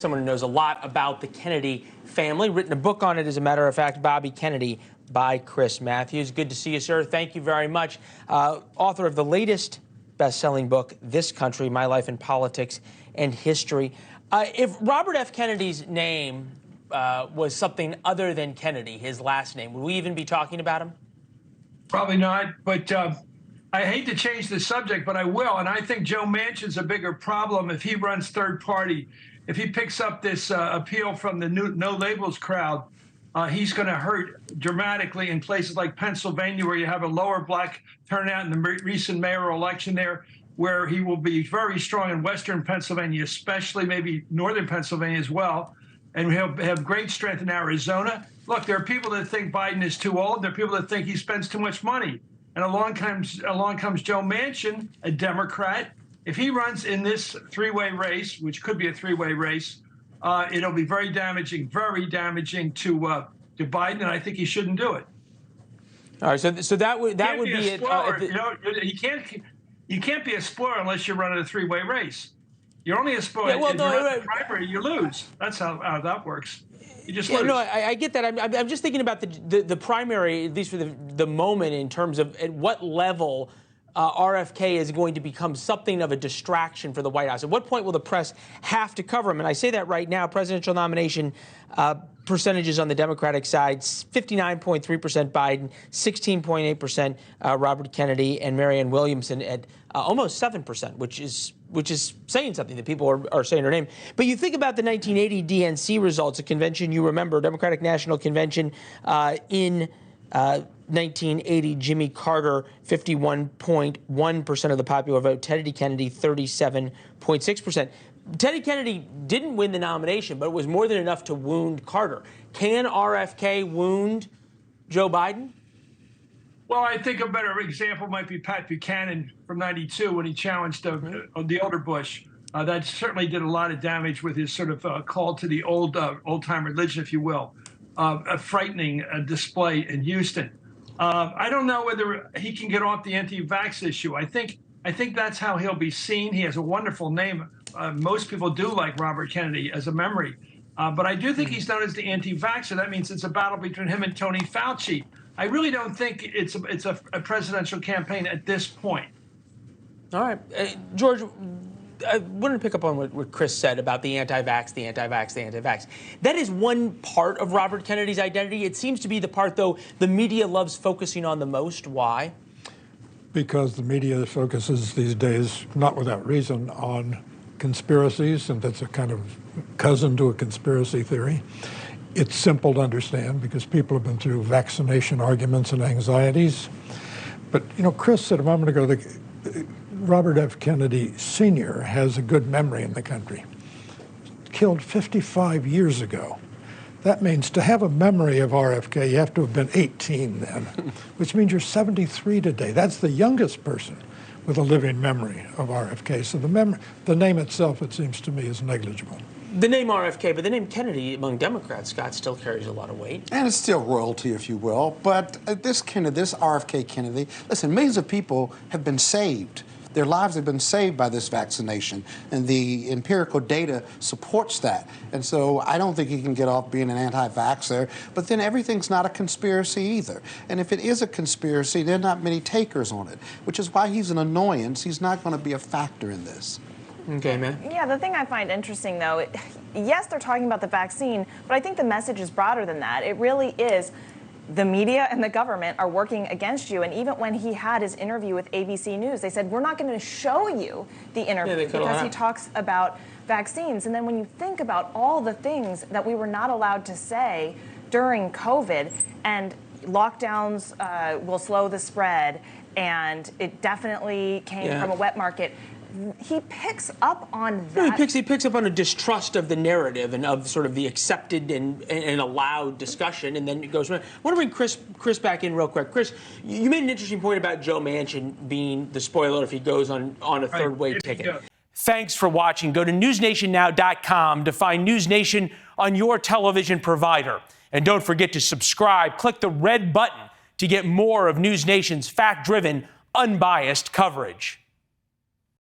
Someone who knows a lot about the Kennedy family, written a book on it, as a matter of fact, Bobby Kennedy, by Chris Matthews. Good to see you, sir. Thank you very much. Author of the latest best-selling book, This Country, My Life in Politics and History. If Robert F. Kennedy's name was something other than Kennedy, his last name, would we even be talking about him? Probably not, but I hate to change the subject, but I will. And I think Joe Manchin's a bigger problem if he runs third party. If he picks up this appeal from the no labels crowd, he's going to hurt dramatically in places like Pennsylvania, where you have a lower black turnout in the recent mayoral election there, where he will be very strong in western Pennsylvania, especially maybe northern Pennsylvania as well. And he'll have great strength in Arizona. Look, there are people that think Biden is too old. There are people that think he spends too much money. And along comes Joe Manchin, a Democrat. If he runs in this three-way race, which could be a three-way race, it'll be very damaging to Biden, and I think he shouldn't do it. All right, so that would be it. You can't be a spoiler unless you're running a three-way race. You're only a spoiler if you're running the primary, you lose. That's how that works. You just lose. No, I get that. I'm just thinking about the primary, at least for the moment, in terms of at what level RFK is going to become something of a distraction for the White House. At what point will the press have to cover him? And I say that right now. Presidential nomination percentages on the Democratic side: 59.3% Biden, 16.8% Robert Kennedy, and Marianne Williamson at almost 7%, which is saying something that people are saying her name. But you think about the 1980 DNC results, a convention you remember, Democratic National Convention in 1980, Jimmy Carter, 51.1% of the popular vote. Teddy Kennedy, 37.6%. Teddy Kennedy didn't win the nomination, but it was more than enough to wound Carter. Can RFK wound Joe Biden? Well, I think a better example might be Pat Buchanan from '92 when he challenged the older Bush. That certainly did a lot of damage with his sort of call to the old-time religion, if you will. A frightening display in Houston. I don't know whether he can get off the anti-vax issue. I think that's how he'll be seen. He has a wonderful name. Most people do like Robert Kennedy as a memory. But I do think he's known as the anti-vaxxer. That means it's a battle between him and Tony Fauci. I really don't think it's a presidential campaign at this point. All right. George, I wanted to pick up on what Chris said about the anti-vax, the anti-vax, the anti-vax. That is one part of Robert Kennedy's identity. It seems to be the part, though, the media loves focusing on the most. Why? Because the media focuses these days, not without reason, on conspiracies, and that's a kind of cousin to a conspiracy theory. It's simple to understand because people have been through vaccination arguments and anxieties. But, Chris said a moment ago that Robert F. Kennedy Sr. has a good memory in the country. Killed 55 years ago. That means to have a memory of RFK, you have to have been 18 then, which means you're 73 today. That's the youngest person with a living memory of RFK. So the name itself, it seems to me, is negligible. The name RFK, but the name Kennedy among Democrats, Scott, still carries a lot of weight. And it's still royalty, if you will. But this RFK Kennedy, listen, millions of people have been saved. Their lives have been saved by this vaccination, and the empirical data supports that. And so I don't think he can get off being an anti-vaxxer, but then everything's not a conspiracy either. And if it is a conspiracy, there are not many takers on it, which is why he's an annoyance. He's not going to be a factor in this. Okay, man. Yeah, the thing I find interesting, though, yes, they're talking about the vaccine, but I think the message is broader than that. It really is the media and the government are working against you. And even when he had his interview with ABC News, they said, we're not going to show you the interview because he talks about vaccines. And then when you think about all the things that we were not allowed to say during COVID, and lockdowns will slow the spread, and it definitely came from a wet market, he picks up on that. No, he picks up on a distrust of the narrative and of sort of the accepted and allowed discussion, and then it goes. I want to bring Chris back in real quick. Chris, you made an interesting point about Joe Manchin being the spoiler if he goes on a third-way ticket. Thanks for watching. Go to newsnationnow.com to find NewsNation on your television provider. And don't forget to subscribe. Click the red button to get more of NewsNation's fact-driven, unbiased coverage.